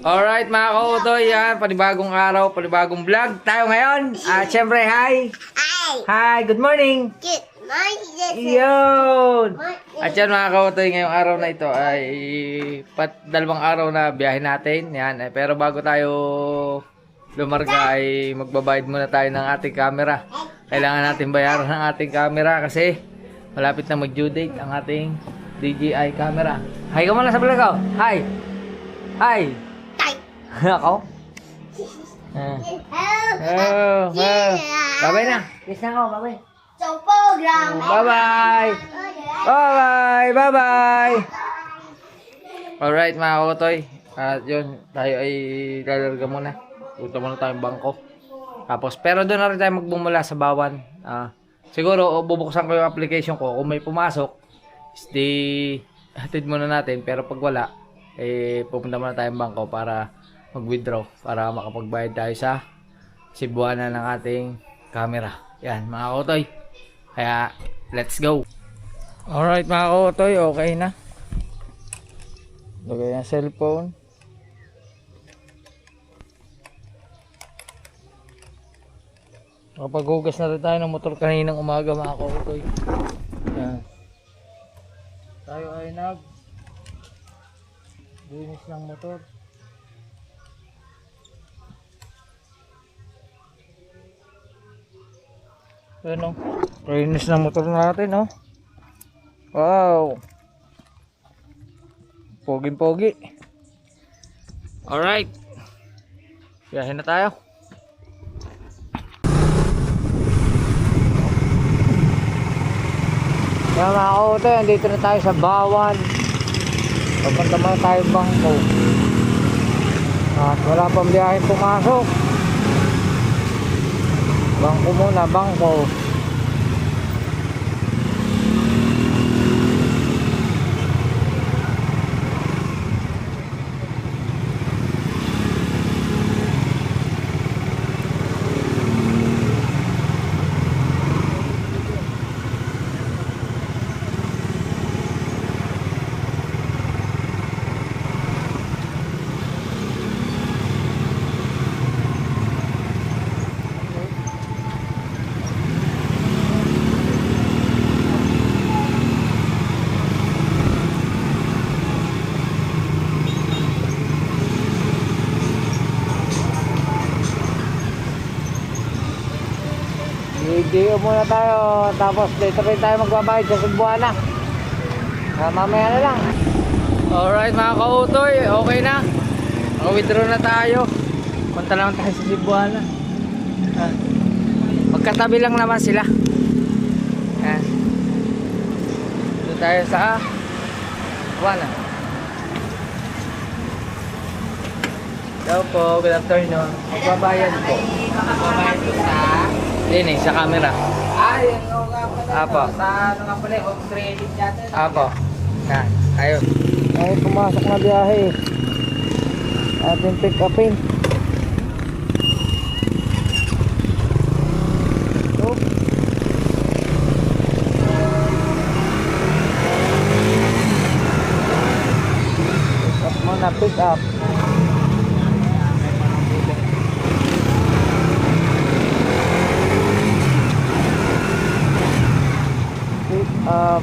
Alright mga kautoy, yan, panibagong araw, panibagong vlog tayo ngayon. At syempre, hi! Hi, good morning! Good morning. Yun! At yan mga kautoy, ngayong araw na ito ay dalawang araw na biyahe natin. Yan, pero bago tayo lumarga ay magbabayad muna tayo ng ating camera. Kailangan natin bayaran ng ating camera kasi malapit na mag-due date ang ating DJI camera. Hi ka muna sa vlog ko! Hi! Hi! Ako? Bye-bye na. Kiss na ako, bye-bye. So program. Bye-bye. Bye-bye. Bye-bye. Alright mga kotoy. At yun, tayo ay lalarga muna. Punta muna tayong bangko. Tapos, pero doon na rin tayo magbumula sa Bawan. Siguro, bubuksan ko yung application ko. Kung may pumasok, di hatid muna natin. Pero pag wala, pupunta muna tayong bangko para mag-withdraw para makapagbayad tayo sa Cebuana ng ating camera. Yan mga kotoy. Kaya let's go. Alright mga kotoy, okay na. Lagay ang cellphone. Makapaghugas na rin tayo ng motor kaninang umaga mga kotoy. Yan. Tayo ay linis ng motor. Ano? Linis ng motor natin, no? Wow! Pogi-pogi. Alright. Biyahin na tayo. Kaya mga kauto, andito na tayo sa Bawan. Papunta muna tayo bangko. At wala pang biyaheng pumasok. Bangko muna, bangko. Video muna tayo, tapos dito rin tayo magbabayad sa Cebuana. Mamaya na lang. Alright mga kautoy, okay na. Mag-withdraw na tayo. Punta naman tayo sa Cebuana. Magkatabi lang naman sila. Dito tayo sa Cebuana. Hello po, good afternoon. Magbabayad po. Magbabayad po sa Dini, sa camera. Ay, ano nga pala? Apo. Sa ano nga pala? Home credit dyan. Apo. Yan. Ayun. Ay, pumasok na biyahe. Ating pick upin. Oh. Pick up muna, pick up. Up.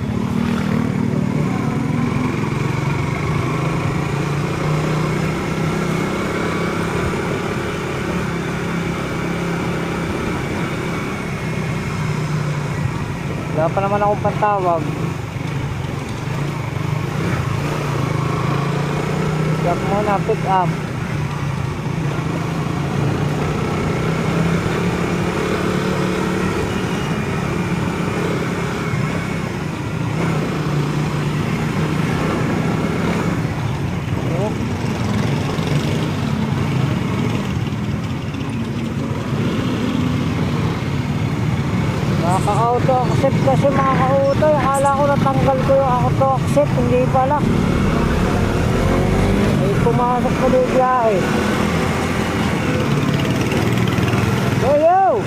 Wala pa naman akong pantawag. Pick muna, pick up. Auto accept kasi mga kauto, akala ko natanggal ko yung auto accept, hindi pala. Ay pumasok ko na biyahe. Yo yo!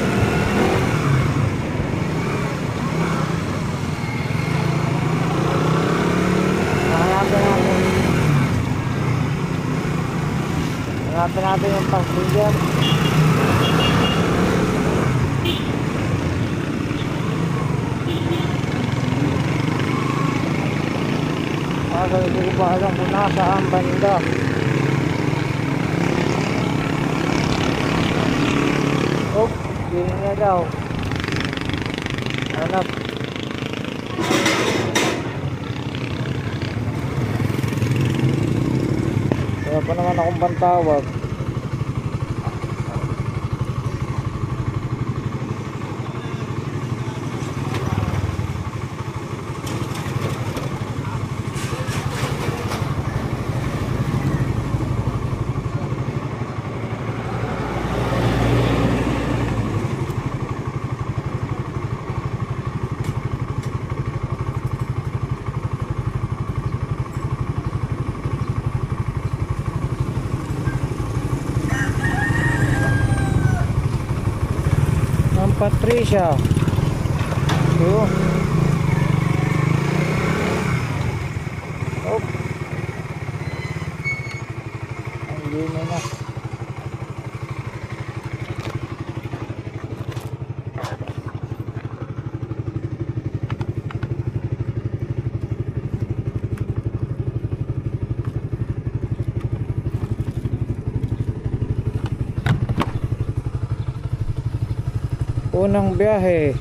Hanapin natin. Hanapin natin yung passenger. Kaso hindi ko pa alam kung nasaan banda. Oh, yun na daw. Hanap. Kaya pa naman akong bantawag. Patricia. Yun. Oh. Hindi na. Unang biyahe.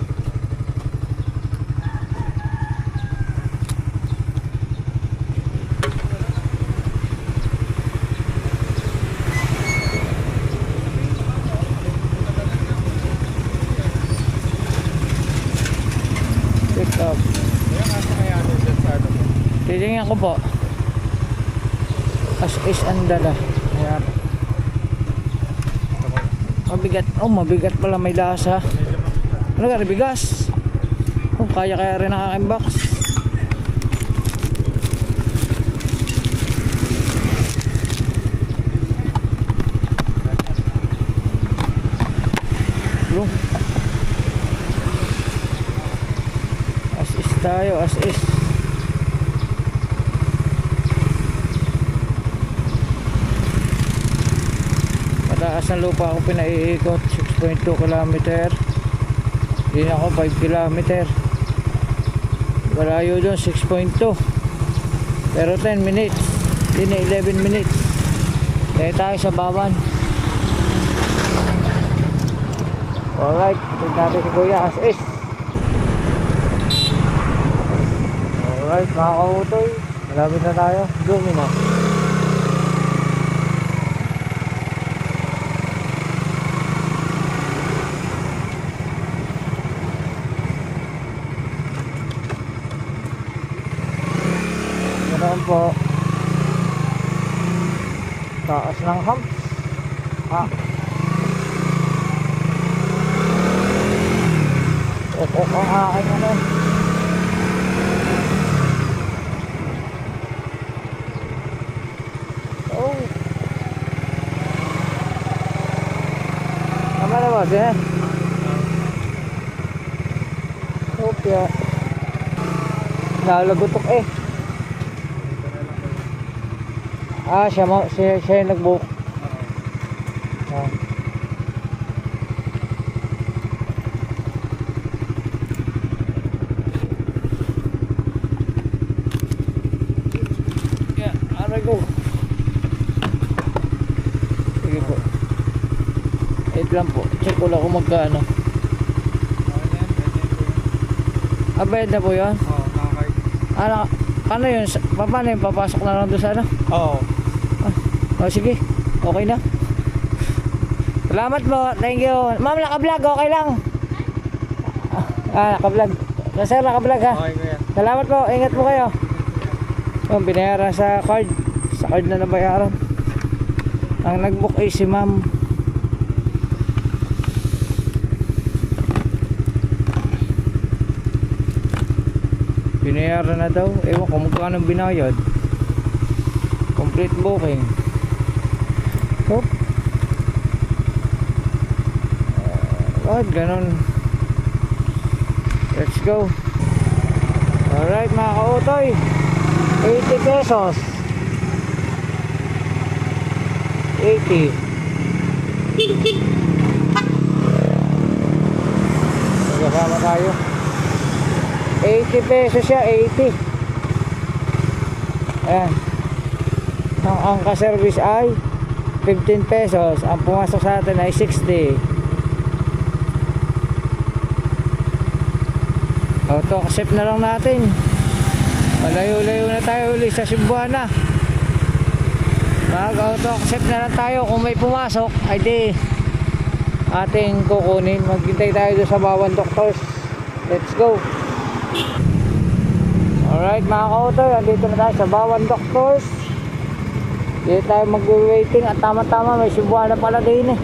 Pick up. Titingnan ko po. As is ang dala. Ayan. Mabigat. Oh, mabigat pala, may lasa. Ano ka, bigas? Oh, kaya rin ang aking box. Look. As is tayo, as is. Mataas ng lupa ako pinaiikot, 6.2 kilometer. Hindi na ako 5 kilometer. Malayo doon 6.2. Pero 10 minutes. Hindi na 11 minutes. Kaya tayo sa Bawan. Alright, tignan natin si Kuya as is. Alright, mga kautoy, malapit na tayo. Zoom na. Ganoon po. Taas ng humps. Okok ang aking ano. Oh. Tama na ba din? Okay. Nalagutok eh. Siya yung nag-book. Aray ko. Sige po. Wait lang po. Check ko lang kung magkano. Bayad na po yun? Oo, nakakay. Paano yun? Paano yun? Papasok na lang doon sa ano? Oo. Sige. Okay na. Salamat po. Thank you. Ma'am, naka-vlog. Okay lang. Naka-vlog. Sir, naka-vlog ha. Okay, kuya. Salamat po. Ingat po kayo. Binayaran sa card. Sa card na nabayaran. Ang nag-book ay si ma'am. Binayaran na daw. Ewan kung magkano binayad. Complete booking. Oh. Ganun. Let's go. Alright mga kautoy, 80 pesos. 80. Magkasama tayo. 80 pesos siya, 80. Ayan. Ang ka-service ay 15 pesos. Ang pumasok sa atin ay 60. Auto-accept na lang natin. Malayo-layo na tayo ulit sa Cebuana. Mag-auto-accept na lang tayo. Kung may pumasok, ay di ating kukunin. Maghintay tayo doon sa Bawan Doctors. Let's go. Alright mga ka-auto, andito na tayo sa Bawan Doctors. Dito tayo mag-waiting. At tama-tama may Cebuana pala din eh.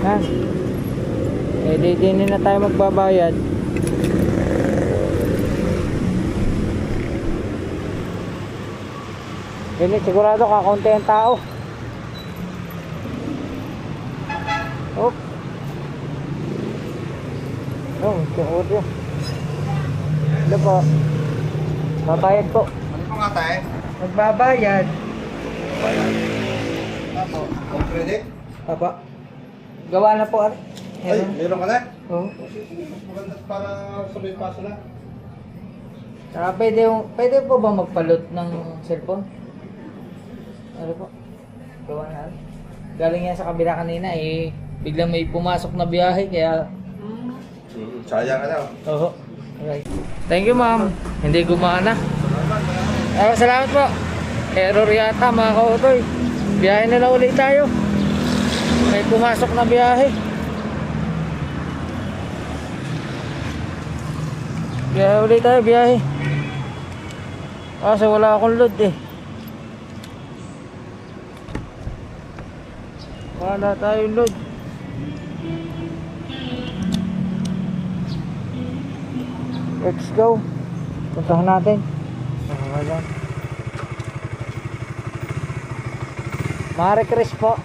Yan. Eh din na tayo magbabayad. Hindi, sigurado kakaunti ang tao. Oh. Oh, audio. Ano po? Babayad po. Ano po nga tayo? Magbabayad. Apo. Kung credit? Apa? Gawa na po. Ay, meron ka na? Oo. Maganda para sabay paso na. Saka pwede po ba magpalot ng cellphone? Ano po? Gawa na. Galing yan sa kabila kanina eh. Biglang may pumasok na biyahe kaya... Sayang ka na. Oo. Alright. Thank you ma'am. Hindi gumana. Salamat po. Error yata mga kautoy. Biyahe na lang ulit tayo. May pumasok na biyahe. Biyahe ulit tayo, biyahe. Kasi wala akong load eh. Wala tayong load. Let's go. Puntahan natin. Wala. Mare Chris po.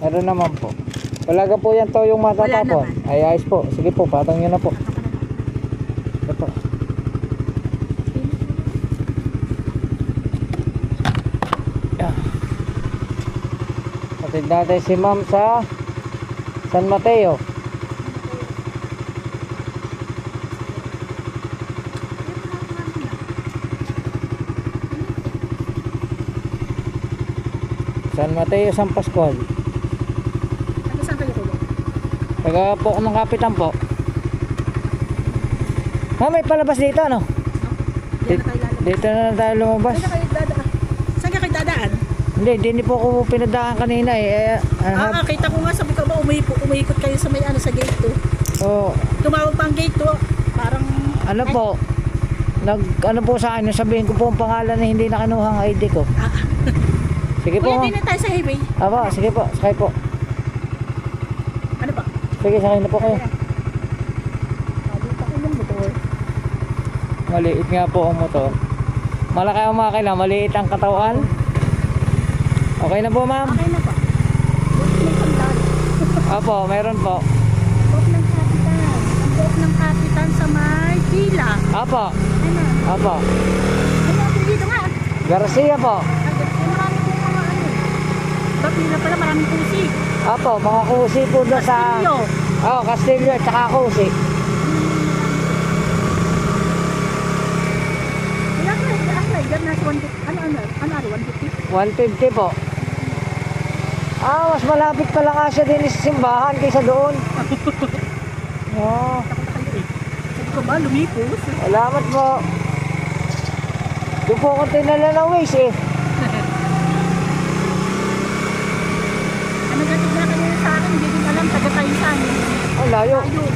Meron naman po. Wala po yan to yung matatapon. Ay ayos po. Sige po, patang nyo na po. Ito po. Patid natin si ma'am sa San Mateo. San Mateo, San Pascual. Saan kayo kuya? Taga po ng Kapitan po. May palabas dito ano? Diyan na kayo lalabas. Dito na lang tayo lumabas. Saan kayo dadaan? Saan ka kayo dadaan? Hindi po ako pinadaan kanina eh. Kita ko nga, sabi ko ba, umiikot kayo sa may ano, sa gate 2. Oh, Tumawag pa ang gate 2, parang... ano po? Ano po sa akin, sabihin ko po ang pangalan na hindi nakinuha ang ID ko. Sige po Kuya, ma'am. din na tayo sa highway. Aba, sige po, sakay po. Ano ba? Sige, sakay na po kayo. Dito ko yung motor. Maliit nga po ang motor. Malaki ang makina, maliit ang katawan. Okay na po ma'am? Okay na ba? May sandal. Opo, meron po. Buhok ng kapitan. Ang buhok ng kapitan sa may pila. Opo, Ano? opo. Ano ako dito nga? Garcia po. Marami po mga ano. Ba, pila pala, maraming pusi. Opo, mga kusi po doon sa... Castillo. Oh, Castillo at saka kusi. Ilan na, dyan nasa 150. Ano, 150? 150 po. Mas malapit pala nga siya din sa simbahan kaysa doon. Oh, Sabi ko ba, lumipos? salamat po. Doon po ako tinala ng Waze eh. Ano ganit na kanina sa akin, hindi din alam, taga Taysan. Oh, layo. Ayun,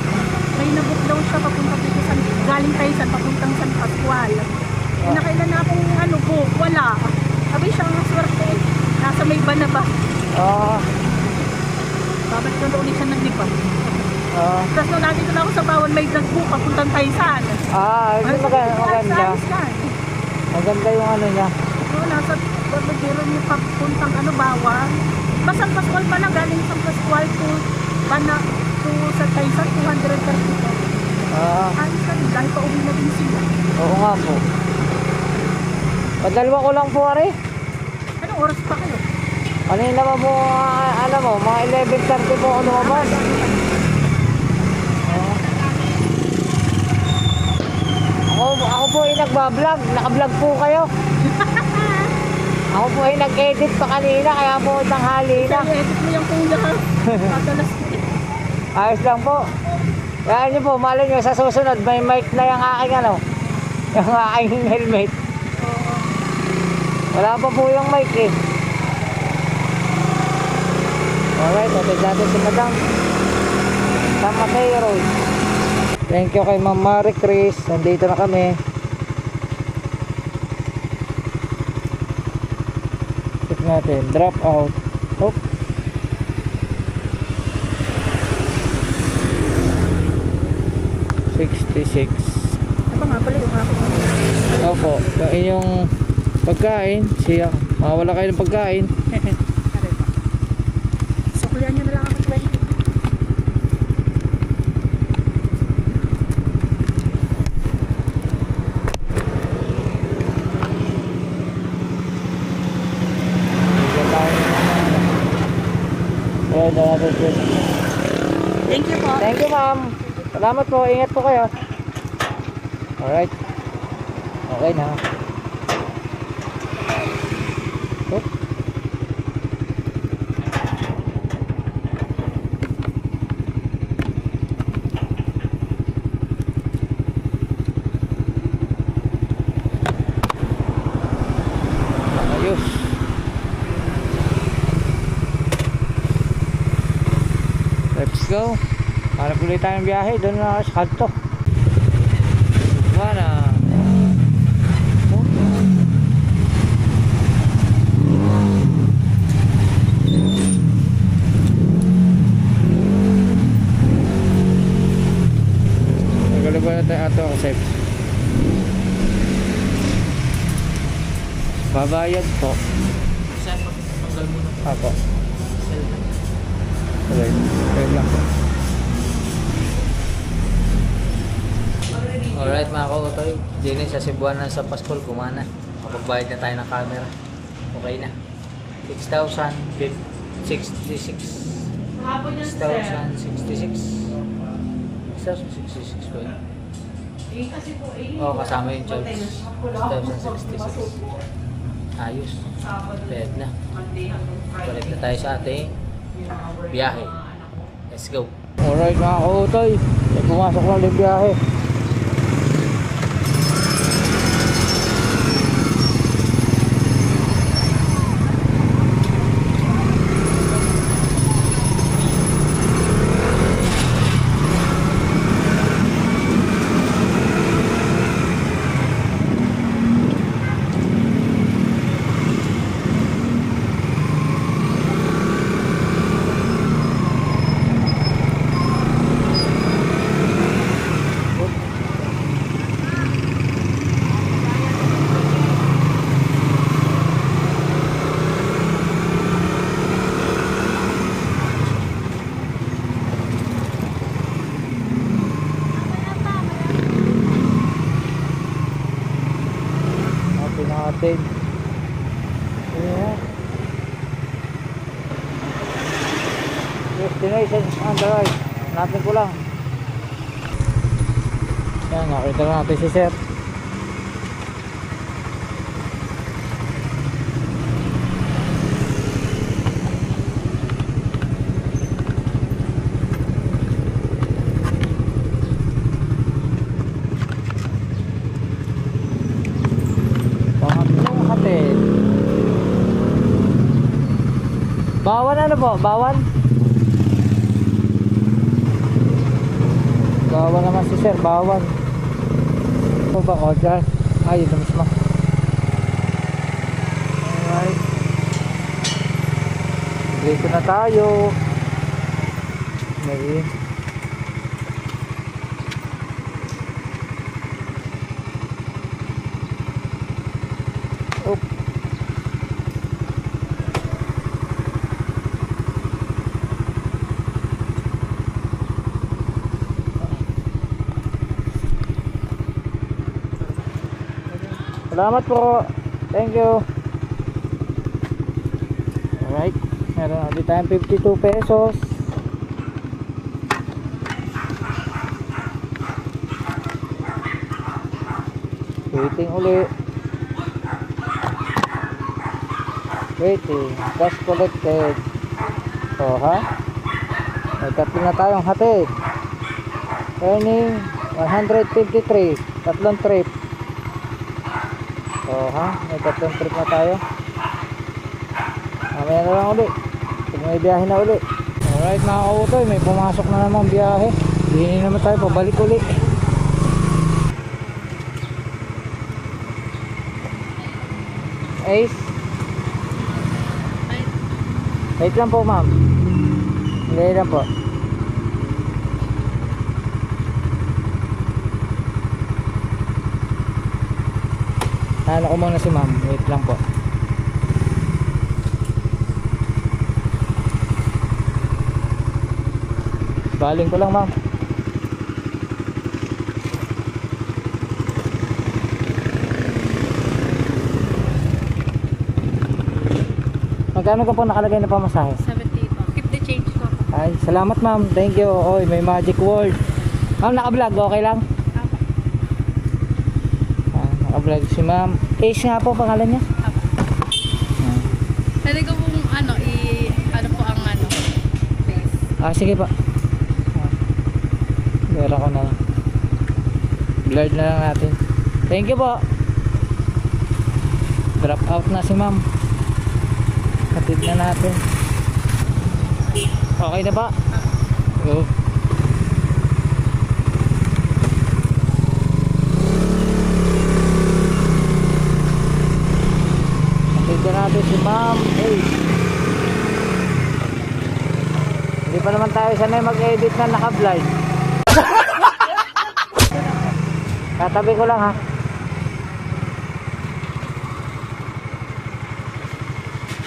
may nabook daw siya papunta dito sa, galing Taysan, papuntang San Pascual. Eh, nakailan na akong ano book, wala. Sabi siya, ang swerte eh. Nasa may ba na ba? Ah, Babalik na ulit siya naglipad. ah. Tapos nung nandito na ako sa Bawan, may nag-book papuntang Taysan. Hindi maganda. Maganda yung ano niya. Oo, nasa Babagiro niyo papuntang ano, Bawan. San Pascual pa lang, galing San Pascual to Bana to sa Taysan, 230 po. Ah, Ayos ka rin, dahil pa uwi na din sila. Oo nga po. Padalwa ko lang po, are. Anong oras pa kayo? Kanina pa po, alam mo, mga 11:30 po ako lumabas. Ako po ay nagbablog. Nakablog po kayo. Ako po ay nag-edit pa kanina, kaya po tanghali na. Kaya edit mo yung kuya ha. Tatalas ko. Ayos lang po. Kaya nyo po, malay nyo, sa susunod, may mic na yung aking ano, yung aking helmet. Wala pa po yung mic eh. Alright, okay natin si Madam San Mateo Road. Thank you kay Ma'am Marie Chris. Nandito na kami. Check natin, drop out. Oh. $66. Ano nga pala yung ako? Opo, yung inyong pagkain, siya, mawala kayo ng pagkain. Suklian nyo na lang ako 20. Thank you po. Thank you, ma'am. Salamat po, ingat po kayo. Alright. Okay na. Oh. Ayos. Let's go. Hanap ulit tayong biyahe doon na sa kanto. Mana? Oh. Nagalaban na tayo ato ang safe. Babayad po. Saan pa tanggal mo na? Ako. Okay. Okay lang po. Alright mga kautoy, din sa Cebuana sa Paskol, kumana. Kapagbayad na tayo ng camera. Okay na. 6,066. 6,066. 6,066 po yun. Oo, kasama yung charge. 6,066. Ayos. Pwede na. Balik na tayo sa ating biyahe. Let's go. Alright mga kautoy, pumasok lang yung biyahe. Natin. Yeah. Destination on the right. Natin ko lang. Yan, nakita na natin si Sir. Bawan ano po? Bawan? Bawan naman si Sir, bawan. Ito ba? O, dyan. Ay, ito mismo. Alright. Dito na tayo. May oop. Salamat po. Thank you. Alright. Meron ulit tayong 52 pesos. Waiting uli. Waiting. Cash collected. O ha? May tatlo na tayong hatid. Earning 153. Tatlong trip. O ha? May tatlong trip na tayo. Mamaya na lang uli. Pag may biyahe na uli. Alright mga kautoy, may pumasok na naman biyahe. Hindi naman tayo pabalik uli. Ace. Wait lang po ma'am. Wait lang po. Ano ko muna si ma'am. Wait lang po. Baling ko lang ma'am. Magkano ka po nakalagay na pamasahe? 70 po. Keep the change ko. Ay, salamat ma'am. Thank you. Oy, may magic word. Ma'am, naka-vlog. Okay lang? Naka-vlog si ma'am. Ace nga po pangalan niya. Pwede ko pong ano po ang face. Sige pa. Meron ko na lang. Blurred na lang natin. Thank you po. Drop out na si ma'am. Hatid na natin. Okay na ba? Go. Hatid na natin si ma'am. Hey. Hindi pa naman tayo sanay mag-edit na naka-vlog. Tatabi ko lang ha.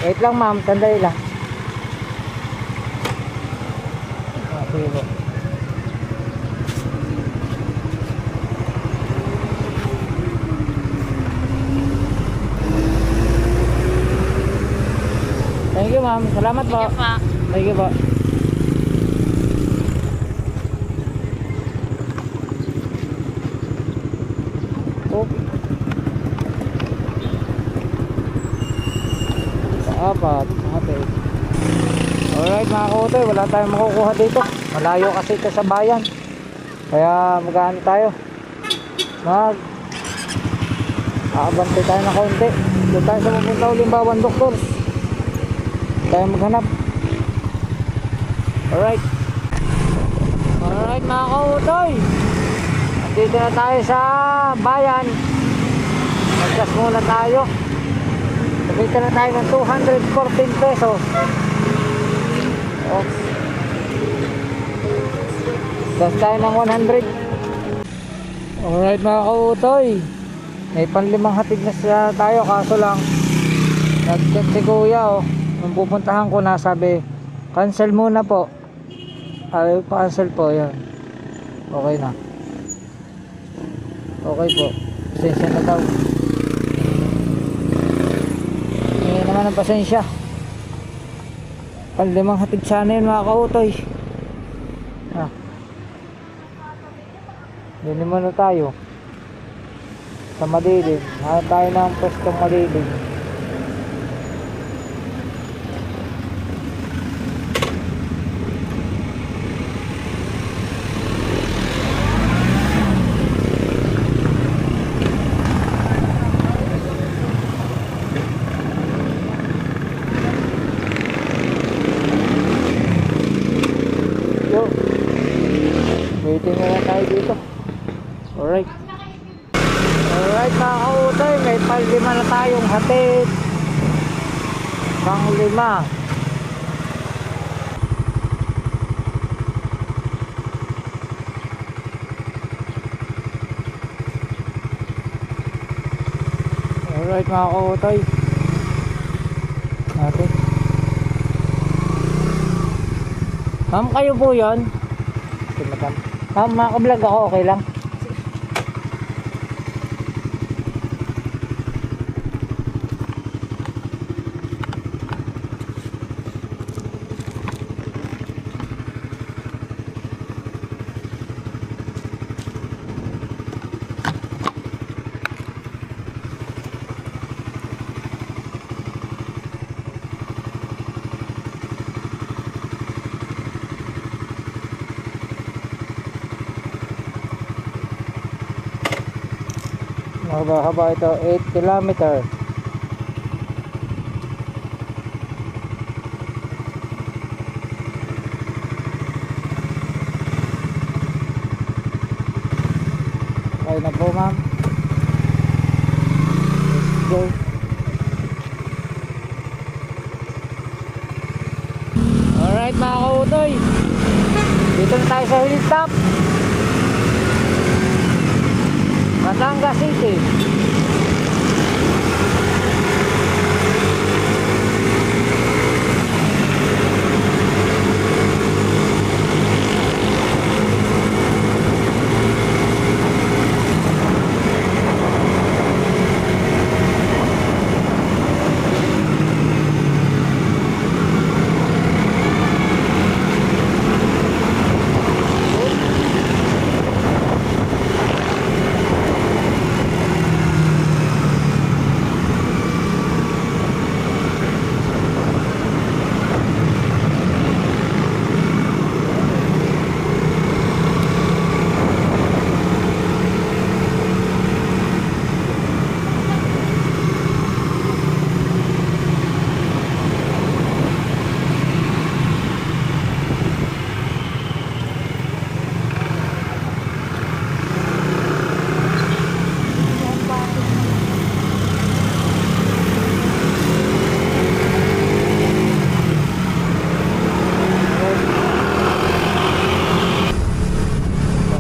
Wait lang ma'am, sandali lang. Sige po. Thank you ma'am, salamat po. Thank you po. Oh. Apat, hatid. Alright mga kautoy, wala tayong makukuha dito. Malayo kasi ito sa bayan. Kaya magano tayo. Aabante tayo ng kaunti. Doon tayo sa pupunta Ulimbawan Doctors. Tayo maghanap. Alright. Alright mga kautoy. Dito na tayo sa bayan. Magkas muna tayo. Nakita na tayo ng 214 pesos. Oops. Gas tayo ng 100. Alright mga kautoy. May panlimang hatid na siya tayo. Kaso lang nag-check si kuya nung pupuntahan ko na sabi cancel muna po. Ay cancel po yan. Okay na. Okay po. Pasensya na daw. Hindi naman ang pasensya. Panlimang hatid sana yun mga kautoy. Yun naman na tayo. Sa Madilim. Hanap tayo ng pwestong Madilim. Waiting na lang tayo dito. Alright. Alright mga kautoy, may pang-5 na tayong hatid. Pang-5. Alright mga kautoy. Natin. Ma'am, kayo po yun? Ma'am, makablog ako, okay lang? Mahaba-haba ito, 8 kilometer. Okay na po ma'am. Let's go. Alright mga kautoy, dito na tayo sa hilltop, Batangas City.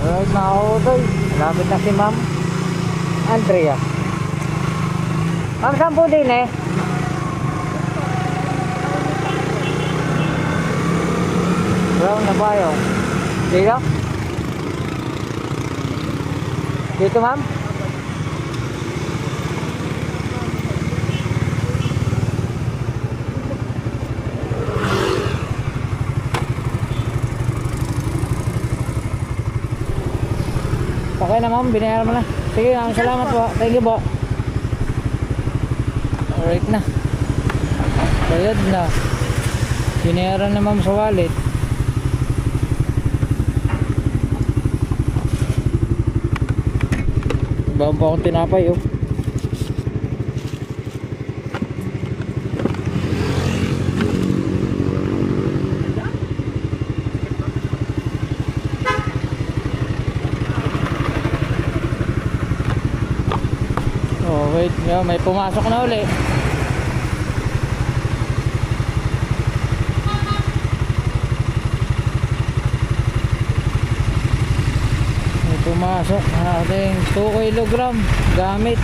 Alright mga kautoy, malapit na si Ma'am Andrea. Ma'am, saan po din eh? Brown na ba yung dito? Dito ma'am? Okay na ma'am, binayaran mo na. Sige, salamat po. Thank you po. Alright na. Bayad na. Binayaran na ma'am sa wallet. Ibang pa akong tinapay oh. Oh wait, may pumasok na uli. Pumasok ang ating 2 kilogram gamit.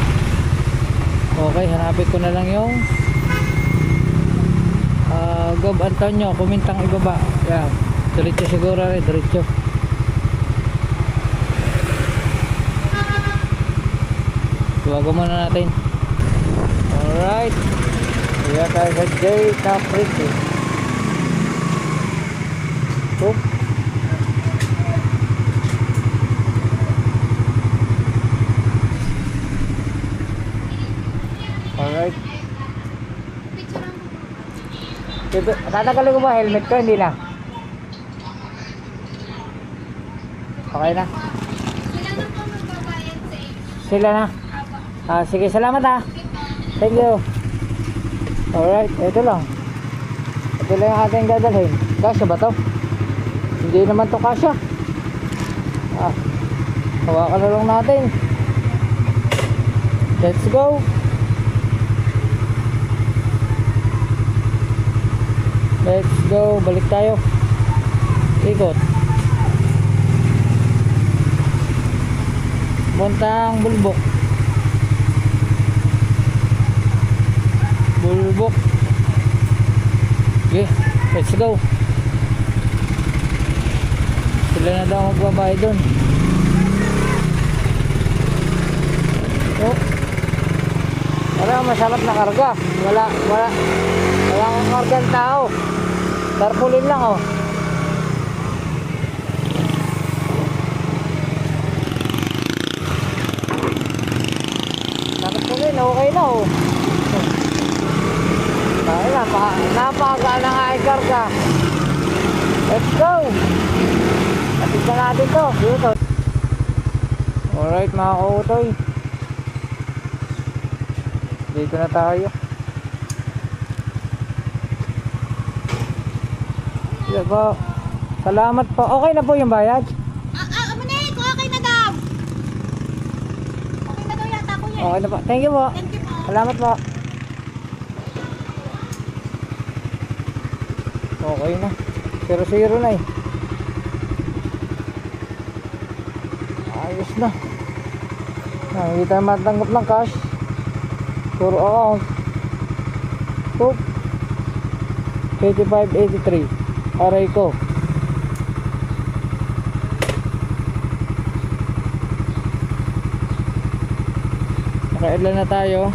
Okay, hanapin ko na lang yung Gob Antonio, kumintang ibaba. Yan, diretso siguro rin, diretso. Tuwagan muna natin. Alright, kaya tayo sa J Capriti. Oop. Alright. Tatanggalin ko ba helmet ko? Hindi na. Okay na. Sila na po magbabayad sa inyo. Sila na. Sige, salamat ah. Thank you. Alright, ito lang. Ito lang yung ating dadalhin. Kasya ba to? Hindi naman to kasya. Hawakan na lang natin. Let's go. Let's go, balik tayo. Ikot. Puntang Bulbok. Bulbok. Okay, let's go. Sila na daw magbabayad dun. Oh. Parang masarap na karga. Wala akong kargang tao. Tarpulin lang oh. Tarpulin, okay na oh. Ay, napakagaan na nga ay karga. Let's go. Natin na natin to. Dito. Alright mga kautoy. Dito na tayo. Sige po. Salamat po. Okay na po yung bayad? Amunik! Okay na daw! Okay na daw yata ko yan. Okay na po. Thank you po. Thank you po. Salamat po. Okay na. 0-0 na eh. Ayos na. Hindi tayo matanggap ng cash. Puro account. Oop. 85.83. Aray ko. Nakailan na tayo?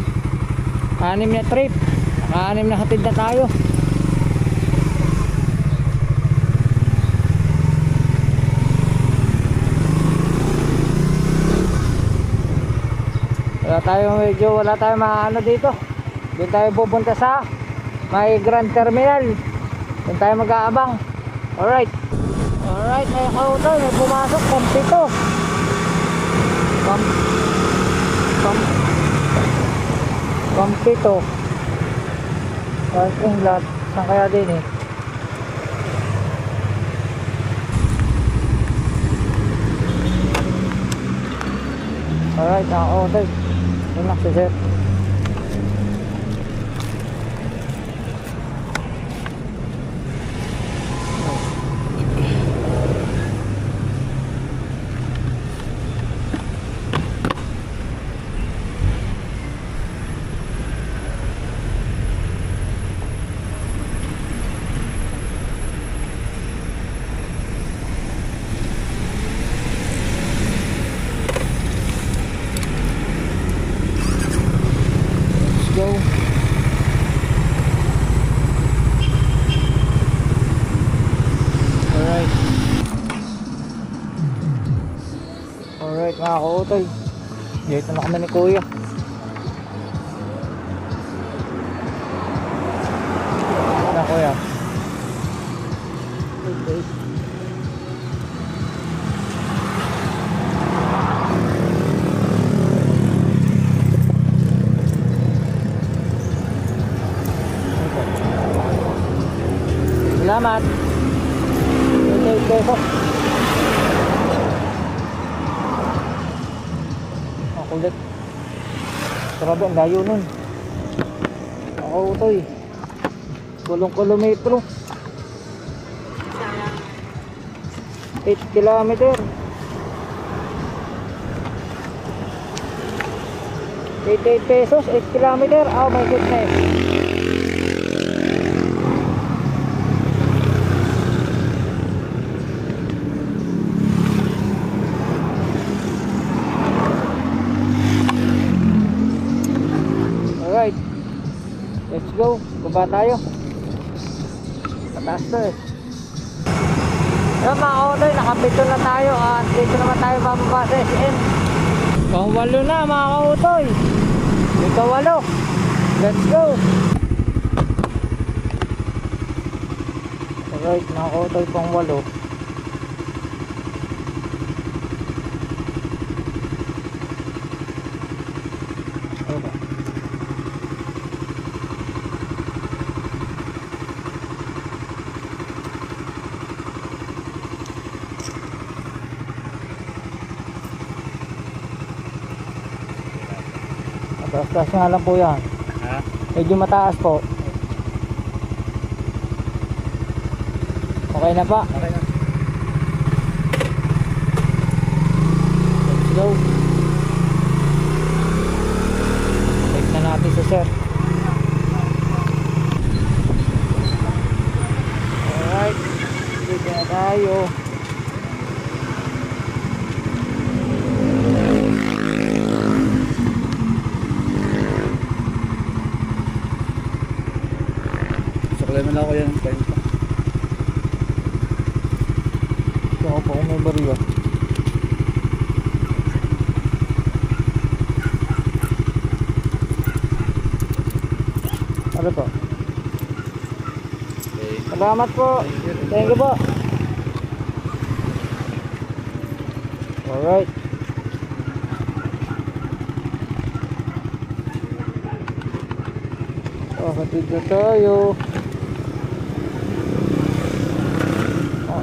6 na trip. 6 na hatid na tayo. Wala tayo maano dito. Doon tayo pupunta sa may Grand Terminal. Doon tayo mag-aabang. Alright. Alright, may kautoy, may pumasok. Pampito. Pampito. Parking lot. Saan kaya din eh? Alright, nakakautoy. Relax sir. Go. Alright. Alright mga kautoy. Dito na kami ni kuya. Na kuya. Okay. Salamat. 28 pesos. Ang kulit. Grabe, ang layo nun. Ako ito eh. 8 kilometro. 8 kilometer. 88 pesos, 8 kilometer. Oh my goodness. Alright, let's go. Baba tayo. Pataas to eh. Yan mga kautoy, nakapito na tayo at dito naman tayo bababa sa SM. Pang-8 na mga kautoy. Dito 8. Let's go. Alright mga kautoy, pang-8. Taas nga lang po yan. Ha? Medyo mataas po. Okay na pa. Okay na. Let's go. Check na natin sa sir. Alright. Dito na tayo. Saklay mo na ako yan. Ako po kung may bariya. Ano to? Okay. Salamat po. Thank you po. Alright. Hatid na tayo.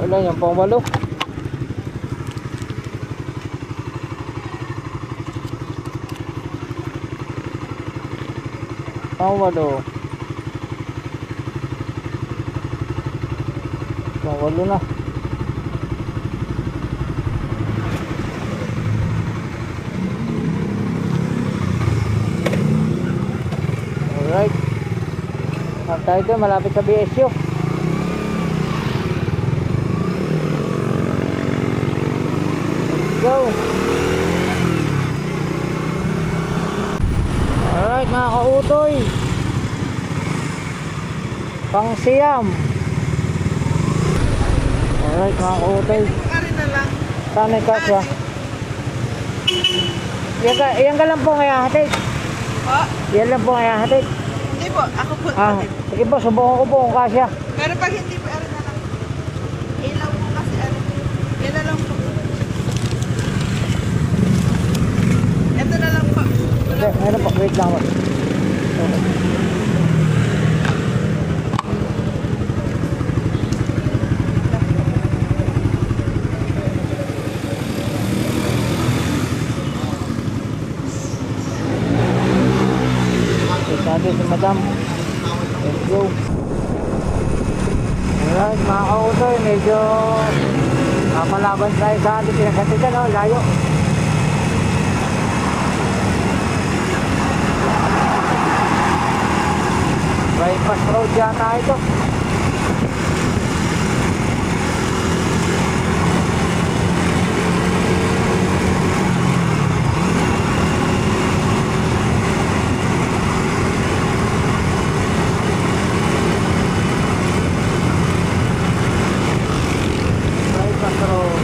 Ilan yan? Pang 8. Pang 8. Pang 8 na. Alright. Tayo doon, malapit sa BSU. Let's go. Alright mga kautoy. Pang Siam. Alright mga kautoy. Saan ay kasya? Yan ka lang po ngayon hatid. Yan lang po ngayon hatid. Hindi po, ako po. Sige po, subukan ko po kung kasya. Pero pag hindi po, ano na lang. Ilaw po kasi, ano. Yan na lang po. Ito na lang po. Meron po, wait lang po. Sabi si madam, let's go. Alright mga kautoy, medyo malaban tayo sa ating pinagkatigan, no? Layo. Bypass road yata ito. Bypass road.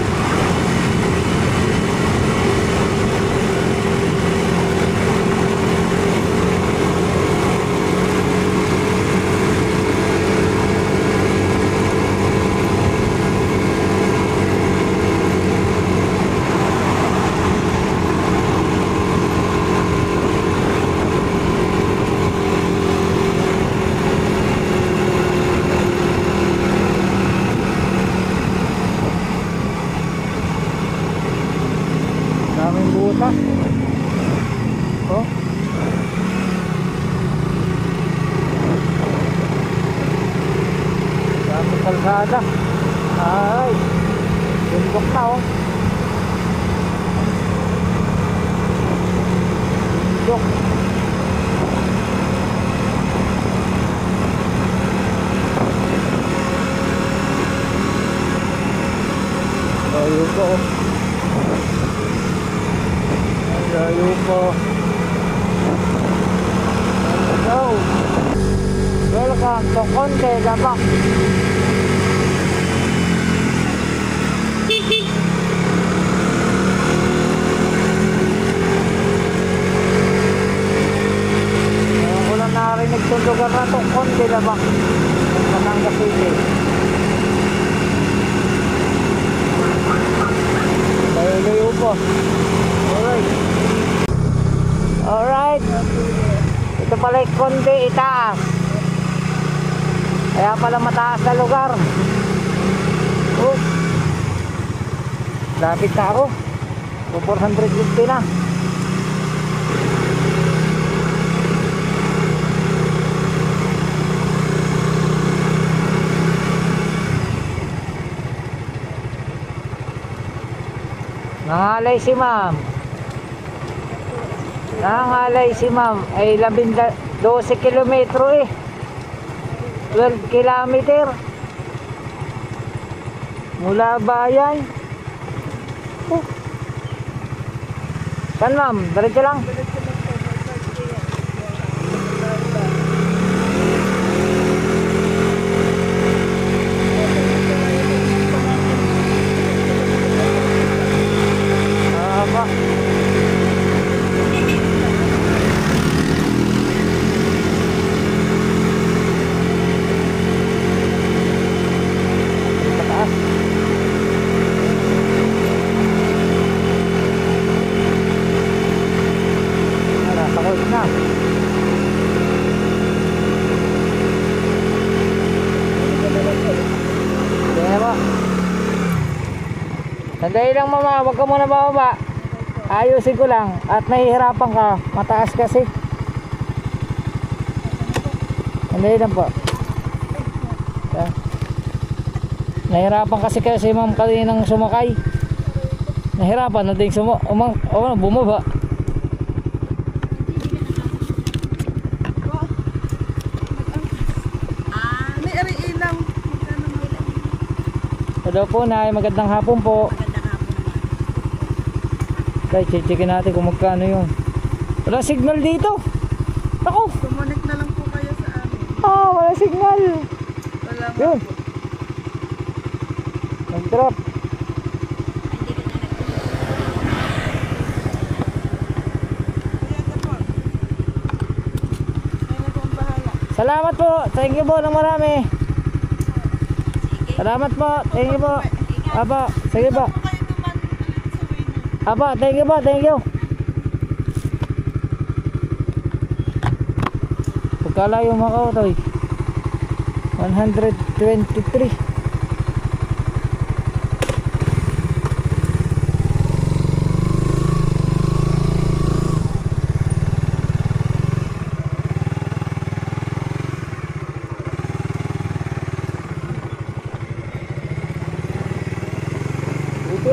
Daming butas. Oh. Daming kalsada. Ay. Bundok na oh. Bundok. Layo po oh. Layo po. Hello. Welcome to Conde Labak. Ngayon ko lang narinig sa lugar na itong Conde Labak. Sa Batangas City. Layo po. Alright. Alright. Ito pala yung Conde itaas. Kaya pala mataas na lugar. Oh. Lapit na ako. 450 na. Nangalay si ma'am. Nangalay si ma'am ay 12 kilometro eh. 12 kilometer. Mula bayan. Oh. Saan ma'am? Diretso lang. Apa? Pataas. Sandali lang mama, wag ka muna bababa. Ayusin ko lang. At nahihirapan ka. Mataas kasi. Sandali lang po. Yan. Nahirapan kasi ma'am kaninang sumakay. Nahirapan na din bumaba. May ari ilang. Magkano mo ilang? Hello po, Nay. Magandang hapon po. Guys, checkin natin kung magkano yun. Wala signal dito. Ako. Connect na lang po kayo sa amin. Wala signal. Wala mo. Yun. Nag-drop. Salamat po. Thank you po ng marami. Salamat po. Thank you po. Apa, sige po. Kayo naman ulit sa way na. Apa, thank you po. Thank you. Pagkalayo mga kautoy. 123.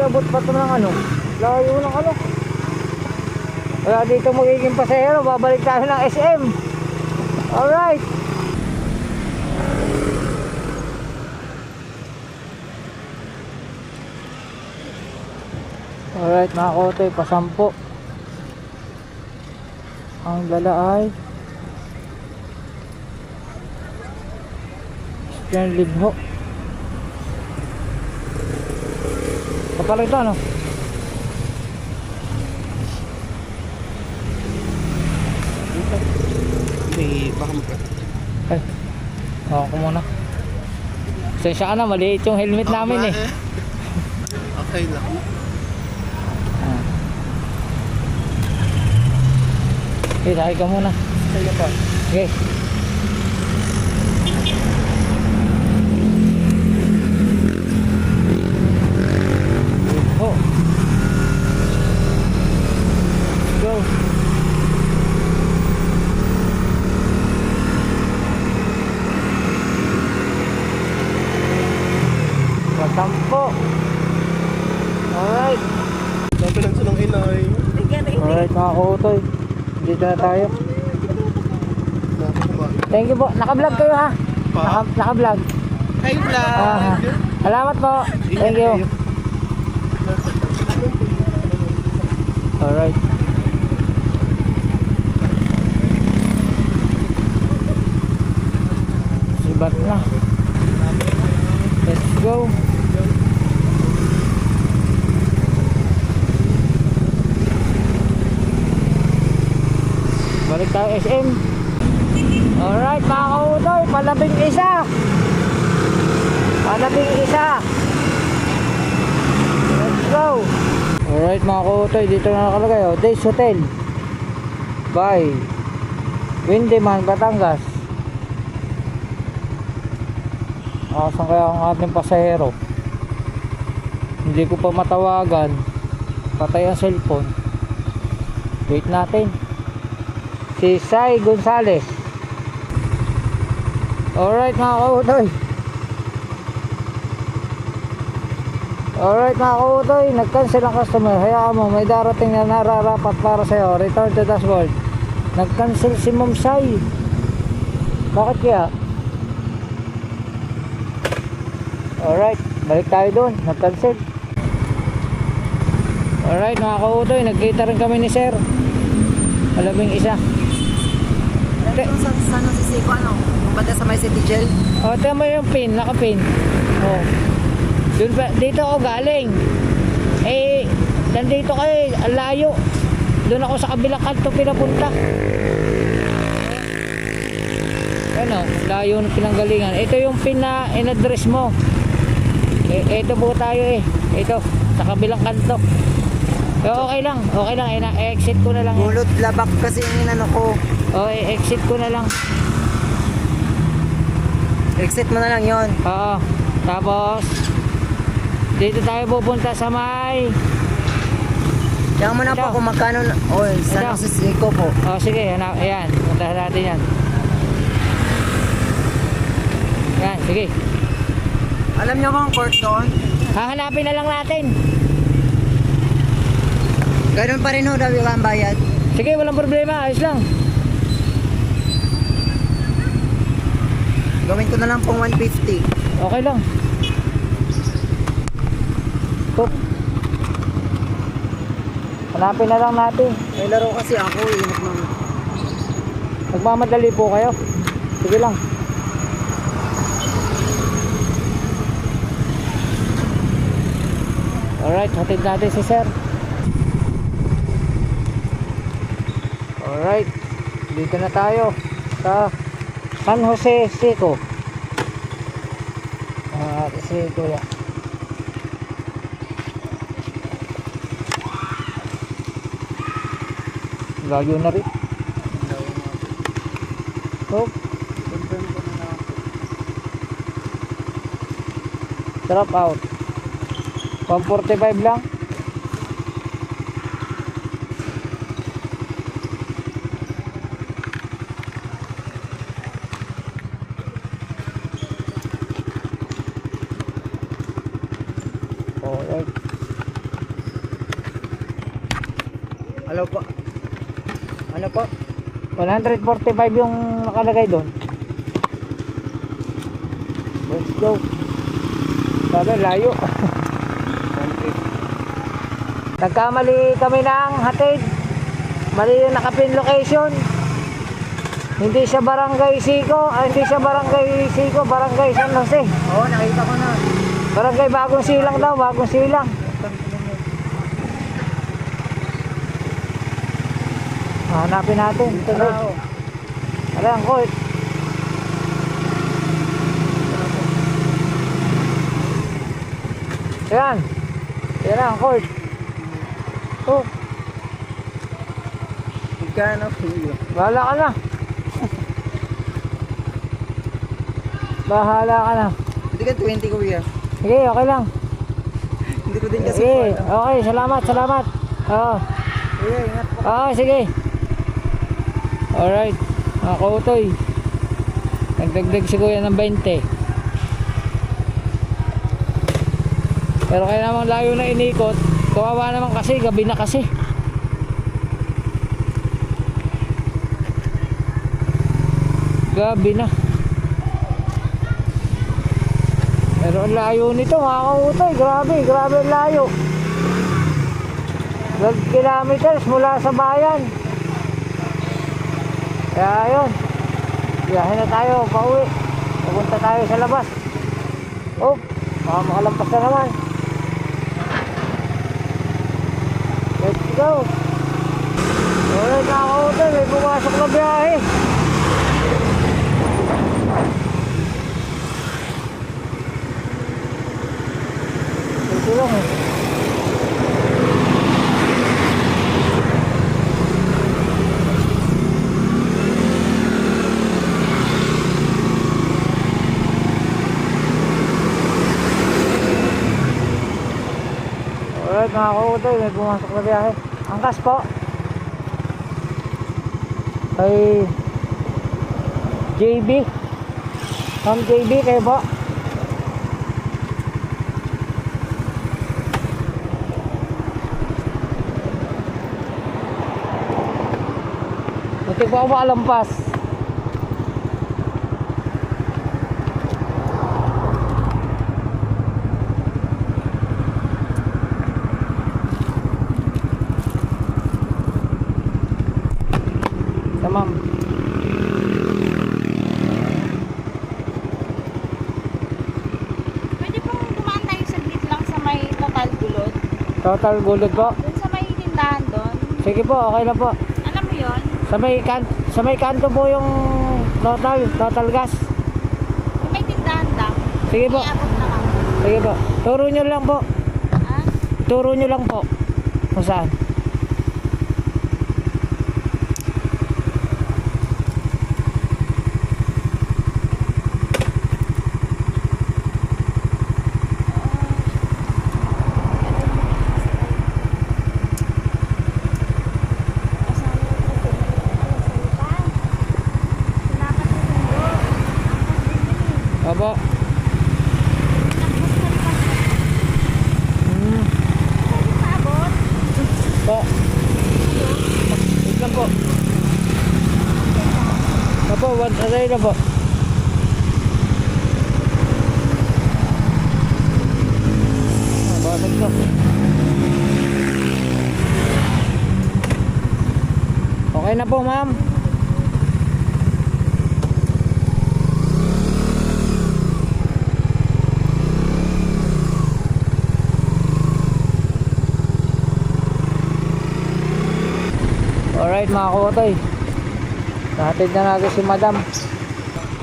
Abot pa ito ng ano, layo ng ano. Wala dito magiging pasahero, babalik tayo ng SM. Alright. Alright mga kotoy, pasampo. Ang dala ay Stern Libho. Kapala ito ano? Hindi, baka Ay, ako muna. Sensya ka na, maliit yung helmet namin eh. okay lang. Okay, sakay ka muna. Kaya pa. Okay. Oh. Go. Patampo. Alright. Sabi lang sa nung inay. Alright mga kutoy. Dito na tayo. Thank you po. Naka-vlog kayo ha? Naka-vlog. Hi vlog! Salamat po. Thank you. Alright. Sibat na. Let's go. Balik tayo SM. Alright mga kautoy, palabing isa. Palabing isa. Let's go. Alright mga kautoy, dito na nakalagay oh. Days Hotel by Windyman, Batangas. Saan kaya ang ating pasahero? Hindi ko pa matawagan. Patay ang cellphone. Wait natin. Si Sai Gonzales. Alright mga kautoy. Alright mga kautoy, nag-cancel ang customer. Hayaan mo, may darating na nararapat para sa'yo. Return to dashboard. Nag-cancel si Ma'am Sai. Bakit kaya? Alright, balik tayo doon. Nag-cancel. Alright mga kautoy, nagkita rin kami ni Sir. Malabing isa. Saan ang sisiko? Ano? Banda sa may city jail? O, tingnan mo yung pin, naka-pin. O. Dito ako galing. Eh, nandito kayo, ang layo. Doon ako sa kabilang kanto pinapunta. Ano, layo ng pinanggalingan. Ito yung pin na in-address mo. Ito po tayo eh. Ito, sa kabilang kanto. Okay lang. I-exit ko na lang. Bulot labak kasi yung inano ko. O, i-exit ko na lang. Exit mo na lang yon. Oo. Tapos, Dito tayo pupunta sa may... Diyan mo na po kung magkano na. Oh, San Ito. Jose Seco po. Oh, sige, ayan. Puntahan natin yan. Yan, sige. Alam niyo bang court doon? Hahanapin na lang natin. Ganun pa rin ho daw yung ang bayad. Sige, walang problema. Ayos lang. Gawin ko na lang pong 150. Okay lang. Top. Hanapin na lang natin. May laro kasi ako eh. Nagmamadali po kayo. Sige lang. Alright, hatid natin si sir. Alright, dito na tayo sa San Jose Seco. Seco yan. Layo na rin. Oh. Drop out. 145 lang. Alright. Hello po. Ano po? 145 yung nakalagay doon. Let's go. Sabi, layo. Nagkamali kami ng hatid. Mali yung nakapin location. Hindi siya Barangay Seco. Hindi siya Barangay Seco. Barangay San Jose. Oo, nakita ko na. Barangay Bagong Silang daw. Bagong Silang. Hanapin natin. Ito na. Ano ang court? Yan. Yan ang court. Oh. Magkano po yun? Bahala ka na. Bahala ka na. Hindi ka 20 kuya. Sige, okay lang. Hindi ko din kasi Sige, po alam. okay. Salamat. Oo. Kuya, ingat po. Oo, sige. Alright. Mga kautoy. Nagdagdag si kuya ng 20. Pero kaya namang layo na inikot. Kawawa naman kasi, gabi na kasi. Gabi na. Pero ang layo nito mga kautoy. Grabe ang layo. 12 kilometers mula sa bayan. Kaya yun. Biyahe na tayo, pauwi. Pupunta tayo sa labas. Oh, baka makalampas na naman. Let's go. Alright mga kautoy, may pumasok na biyahe. Ito lang eh. Alright mga kautoy, may pumasok na biyahe. Angkas po. Kay JB. From JB kayo po. Buti po ako makalampas. Ma'am. Pwede pong dumaan tayo saglit lang sa may Total Gulod. Total Gulod po. Doon sa may tindahan doon. Sige po, okay lang po. Alam mo yon? Sa may kanto po yung total gas. May tindahan daw. Sige po. Iabot na kami. Sige po. Turo nyo lang po. Ha? Turo nyo lang po. Kung saan. po. Hmm. Po. Wait lang po. Apo, aray na po. Bakit to? Okay na po, ma'am. Alright mga kutoy, nahatid na natin si madam.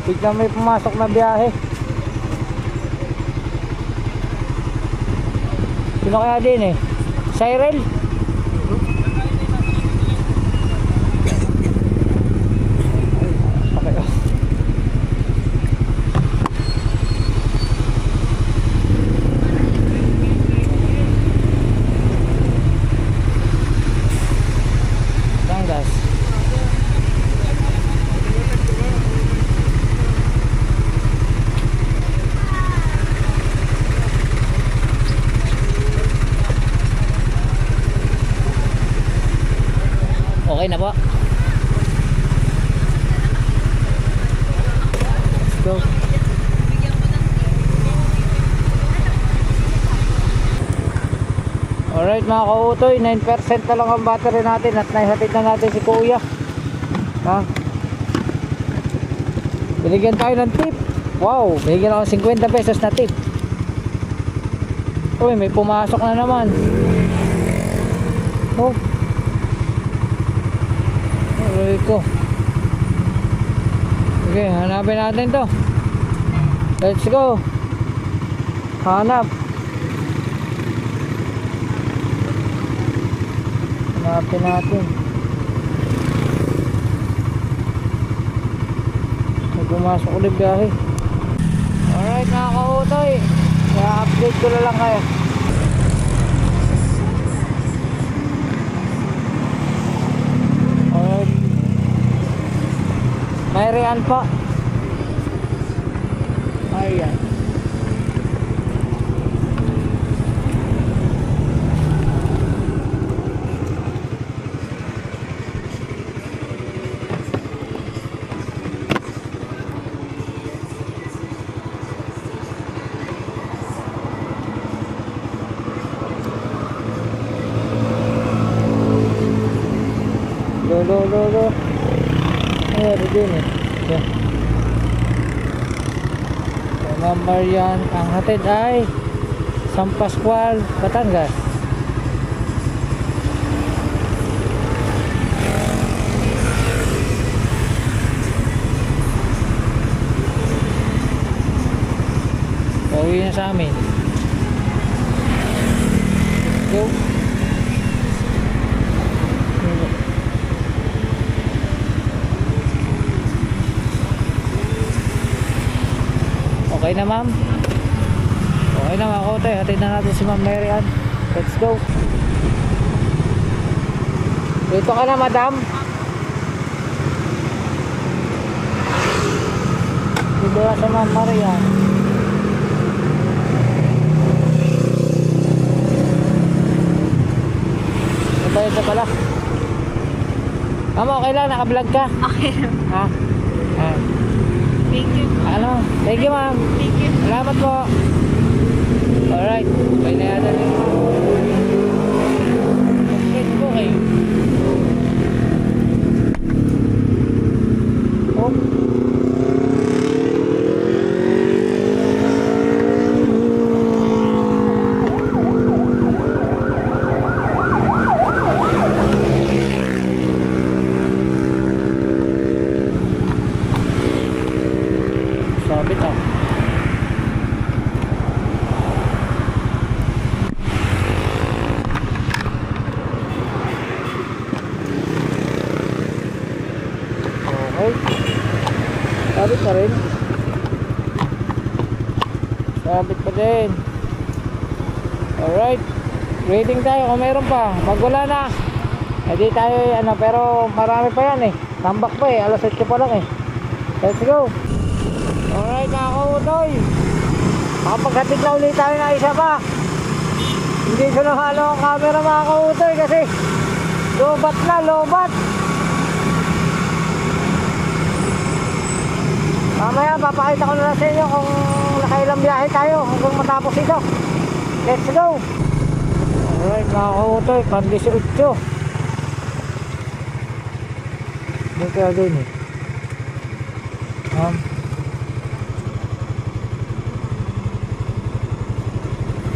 Biglang may pumasok na biyahe. Sino kaya din eh? Cyril? Okay. Tanggas. Okay na po. Let's go. Alright mga kautoy, 9% na lang ang battery natin at naihatid na natin si kuya. Ha? Binigyan tayo ng tip. Wow, binigyan ako 50 pesos na tip. Uy, may pumasok na naman. Oh. Aray ko. Okay, hanapin natin to. Let's go. Hanap. Hanapin natin. May pumasok ulit biyahe. Alright mga kautoy, kaya update ko na lang kayo. Alright, Mayrian pa. Ayan. Lo. Ayan, din eh. Yeah. Ma'am Marian, ang hatid ay San Pascual, Batangas. Pauwi na sa amin. Let's go. Okay na ma'am. Okay na mga kote. Hatid na natin si Ma'am Marian. Let's go. Dito ka na madam. Dito na sa Ma'am Marian. Ito pala. Ma'am, okay lang. Naka-vlog ka. Okay. Ha? Ha? Thank you. Ano? Thank you ma'am. Thank you. Salamat po. Alright. Bye na yata rin. Let's go kayo. Oh. Sabit ah. Okay. Sabit na rin. Sabit pa din. Alright. Waiting tayo kung meron pa. Pag wala na, hindi tayo ano, pero marami pa yan eh. Tambak pa eh. Alas 8 pa lang eh. Let's go. Alright mga kautoy, makapaghatid na ulit tayo na isa pa. Hindi sunahalo ang camera mga kautoy kasi lobat na, lobat. Mamaya papakita ko na lang sa inyo kung nakailang biyahe tayo hanggang matapos ito. Let's go. Alright mga kautoy, pan-18. Dito kaya din eh.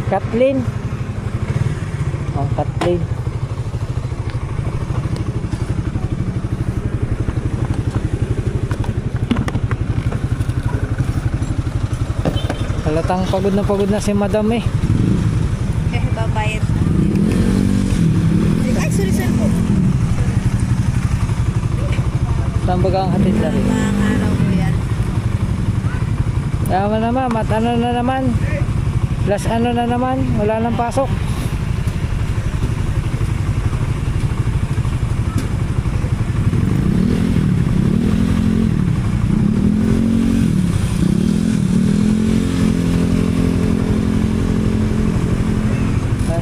Kathleen. Kathleen. Halatang pagod na si madam eh. Babayad. Ay, sorry po. Saan ba ang hatid na rin? Mga araw ko yan. Yaman naman, ano na naman. Plus ano na naman, wala nang pasok.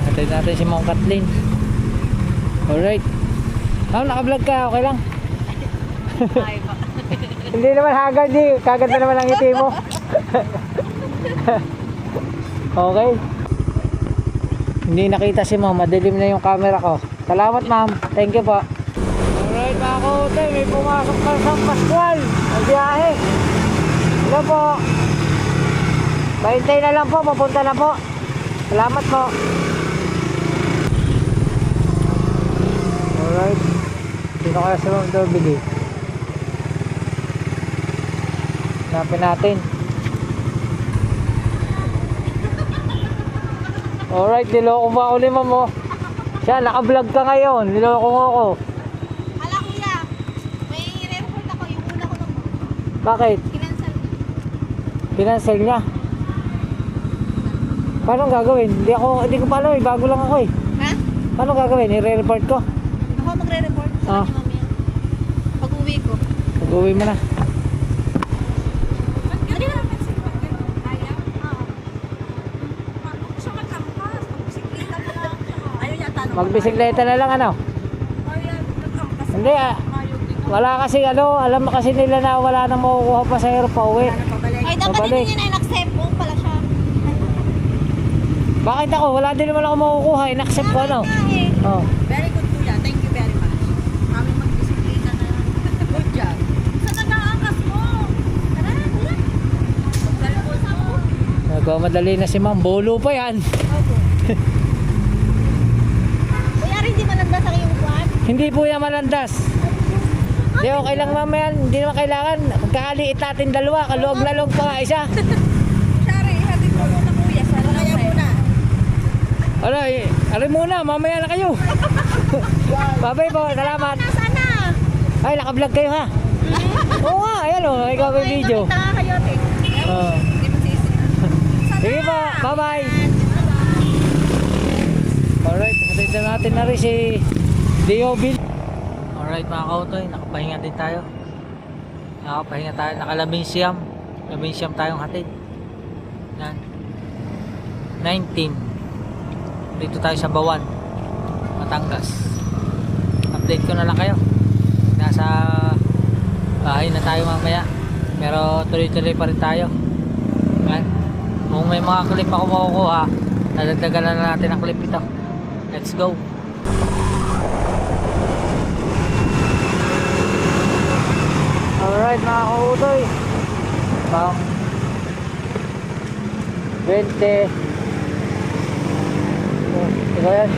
Hatid natin si Ma'am Kathleen. Alright. Ma'am, naka-vlog ka, okay lang? Ay, pa. Hindi naman hagad, kaganda naman ang ngiti mo. Okay. Hindi nakita si Ma'am, madilim na yung camera ko. Salamat Ma'am, thank you po. Alright mga kautoy, may pumasok na sa Pascual. Ang biyahe. Hello po. Bahintay na lang po, papunta na po. Salamat po. Alright. Dito kaya si Ma'am Dobili. Hanapin natin. Alright, niloko ba uli Ma'am mo? Siya, naka-vlog ka ngayon. Niloko mo ako. Hala kuya, may report ako. Yung una ko nung Bakit? kinansel. Pinansel niya. Paano gagawin? Hindi ko pa alam eh. Bago lang ako eh. Ha? Paano gagawin? I-report ko? Ako magre-report sa Ah. kanya mamaya. Pag-uwi ko. Pag-uwi mo na. Ano na naman siya? Ayaw? Oo. Siya magkampas. Bisikleta na lang. Ayaw niya tanong. Magbisikleta na lang ano? Ayaw, nagkampas. Hindi ah. Wala kasi ano, alam na kasi nila na wala nang makukuha pa sa aero pa uwi. Ay, dapat Pabalik. din yun ay in-accept mo pala siya. Bakit ako? Wala din naman ako makukuha. In-accept ko ano? Oh. Very good kuya. Thank you very much. Kami magbisikleta na. Good job. Sa nag-aangkas mo. Tara, kuya. Magkalpos ako. Nagmamadali na si Ma'am. Bolo pa yan. Kuya, rin di malandas ang iyong kuwan? Hindi po yan malandas. Hindi okay lang Ma'am yan. Hindi naman kailangan. Magkakaliit natin dalawa. Kaluwag na luwag pa nga isa. Sorry, hatid mo muna kuya. Sana kaya muna. Aray muna. Mamaya na kayo. Babay po. Salamat. Sana. Ay, naka-vlog kayo ha. Oo nga. Ayan o. Ikaw may video. Nakita ka kayo, te. Oh. Hindi mo sisi. Sige po. Bye-bye. Alright. Hatid na natin na rin si Dio Bill. Alright mga kautoy. Nakapahinga din tayo. Nakapahinga tayo. Nakalabing siyam. Labing siyam tayong hatid. Yan. 19. Dito tayo sa Bawan, Batangas. Update ko na lang kayo. Nasa bahay na tayo mamaya. Pero tuloy-tuloy pa rin tayo. Yan. Kung may mga clip ako makukuha, nadagdagan na natin ang clip ito. Let's go. Alright mga kautoy. Pang 20. Ito yan.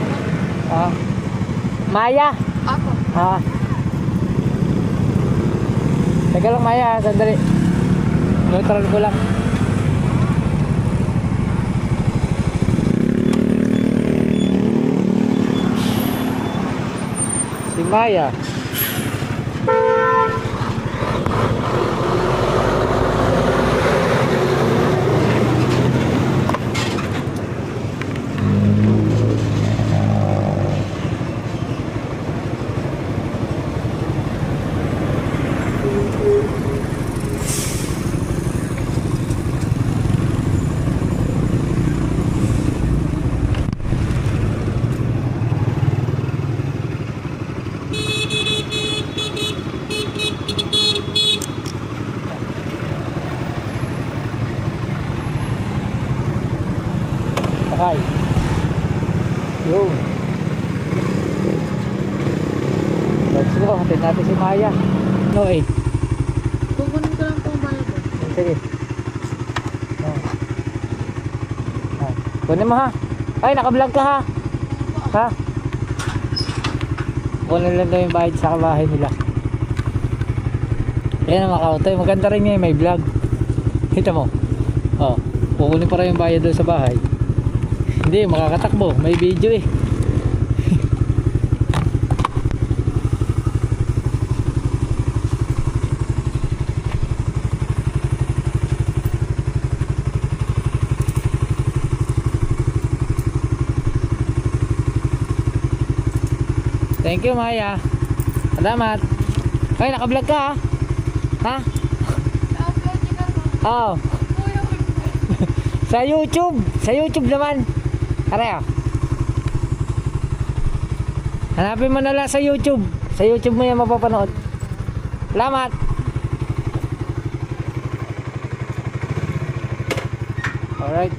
Maya. Ako. Teka lang Maya, sandali. Neutral ko lang. Si Maya. Sakay. Yun. Let's go. Hatid natin si Maya. No, 8. Kukunin ko lang pong bayad ko. Sige. Oh. Ah. Kunin mo ha. Ay, naka-vlog ka ha. Ha? Kunin lang daw yung bayad sa kabahay nila. Yan ang makautoy. Maganda rin yun, may vlog. Kita mo. Oh, kukunin pa rin yung bayad doon sa bahay. Hindi, makakatakbo. May video eh. Thank you, Maya. Salamat. Ay, naka-vlog ka ha? Ha? Oo. Sa YouTube. Sa YouTube naman. Aray, hanapin mo na lang sa YouTube. Sa YouTube mo yan mapapanood. Salamat. Alright.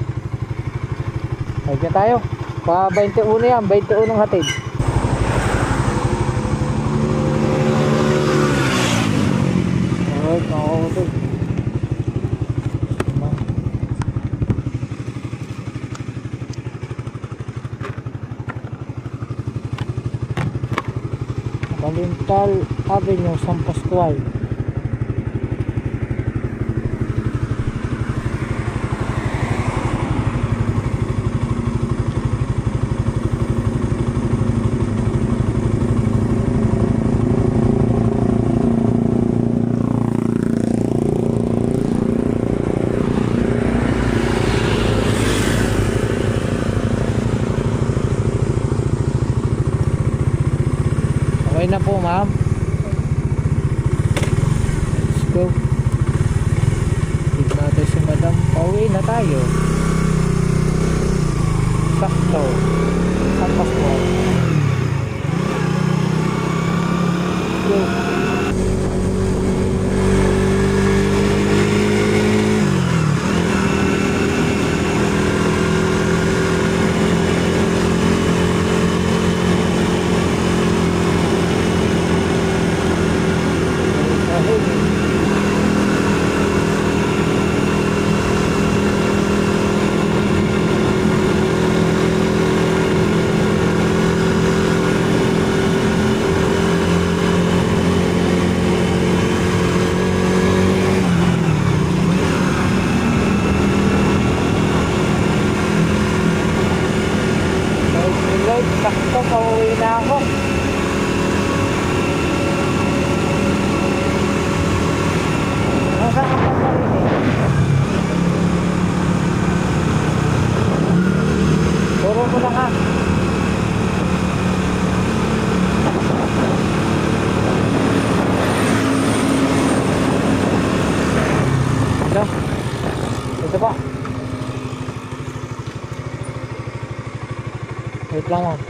Ayun na tayo. Pa 21 yan. 21 hatid. Alright, nakakutod. Calental Avenue, San Pascual. Okay na po, ma'am. Let's go. Tignan natin si madam. Pauwi na tayo. Sakto. San Pascual. Go. Sakto, pauwi na ako. Nasaan ka pa rin eh? Turo mo lang ha. Ito pa. Wait lang, ma'am.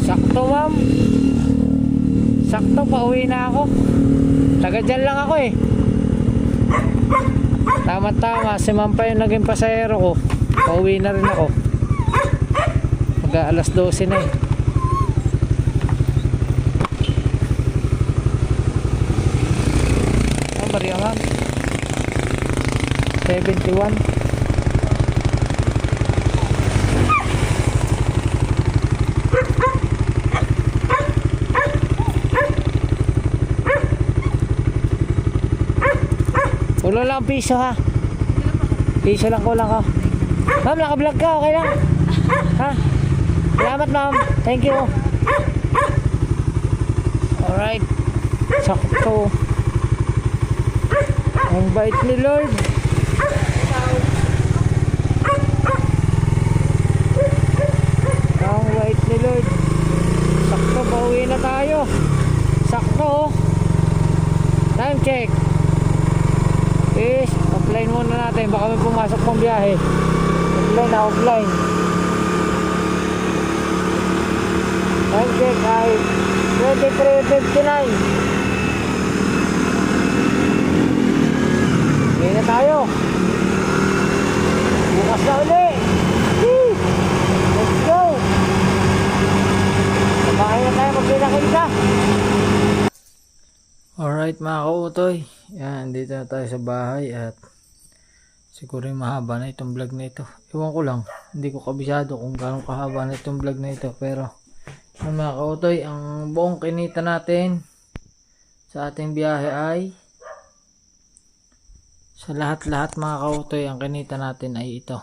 Sakto, ma'am. Sakto, pauwi na ako. Taga dyan lang ako eh. Tama-tama, si ma'am pa yung naging pasahero ko. Pauwi na rin ako. Mag-aalas 12 na eh. Ang bariya, ma'am? 71. Ulo lang piso ha. Piso lang kulang ko. Ma'am, naka-vlog ka, okay lang? Ha? Salamat, ma'am. Thank you. Alright. Sakto. Ang bait ni Lord. Ang bait ni Lord. Sakto, pauwi na tayo. Sakto. Time check. is offline muna natin. Baka may pumasok pang biyahe. Offline na offline. Time check ay 23:59. Hindi na tayo. Bukas na uli. Woo! Let's go. Bahay na tayo magkita-kita. Alright mga kautoy. Yan, dito na tayo sa bahay at siguro mahaba na itong vlog na ito. Ewan ko lang. Hindi ko kabisado kung gano'ng kahaba na itong vlog na ito. Pero mga kautoy, ang buong kinita natin sa ating biyahe ay sa lahat-lahat mga kautoy, ang kinita natin ay ito.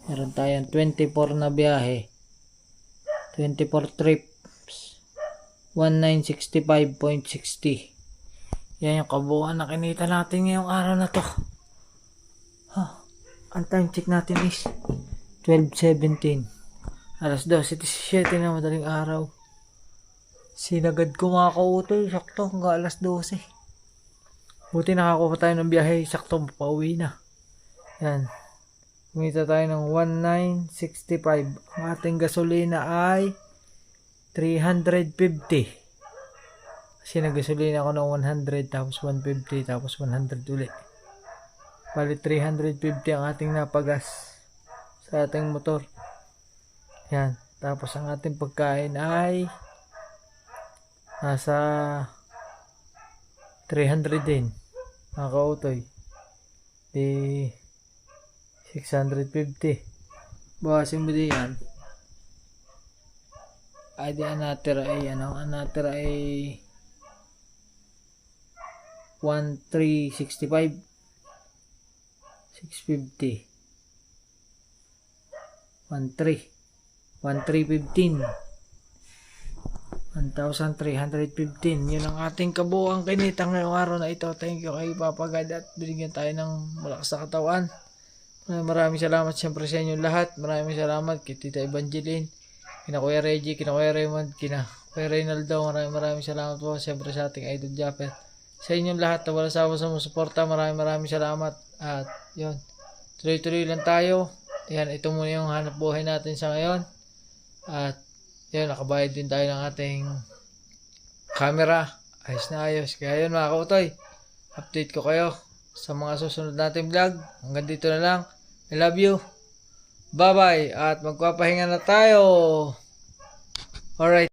Meron tayong 24 na biyahe, 24 trips, 1965.60. Yan yung kabuuan na kinita natin ngayong araw na to. Ang time check natin is 12:17. Alas 12:17 na madaling araw. Sinagad ko mga kautoy, sakto hanggang alas 12. Buti nakakuha tayo ng biyahe, sakto pauwi na. Yan. Kumita tayo ng 1965. Ang ating gasolina ay 350. Kasi nagasolina ako ng 100 tapos 150 tapos 100 ulit. Bali 350 ang ating napagas sa ating motor. Yan. Tapos ang ating pagkain ay nasa 300 din. Mga kautoy. Di 650. Bawasin mo din yan. Ay di anatira ay anatira ay 1365. 650. 1315. 1,315. Yun ang ating kabuuang kinita ngayong araw na ito. Thank you kay Papa God at binigyan tayo ng malakas na katawan. Maraming salamat siyempre sa inyo lahat. Maraming salamat kay Tita Evangeline, kina Kuya Reggie, kina Kuya Raymond, kina Kuya Reynaldo. Maraming salamat po siyempre sa ating idol Japet. Sa inyong lahat na wala sawa sa suporta, maraming salamat. At yun, tuloy-tuloy lang tayo. Yan, ito muna yung hanap buhay natin sa ngayon. At yun, nakabayad din tayo ng ating camera. Ayos na ayos. Kaya yun mga kautoy, update ko kayo sa mga susunod nating vlog. Hanggang dito na lang. I love you. Bye bye. At magpapahinga na tayo. Alright.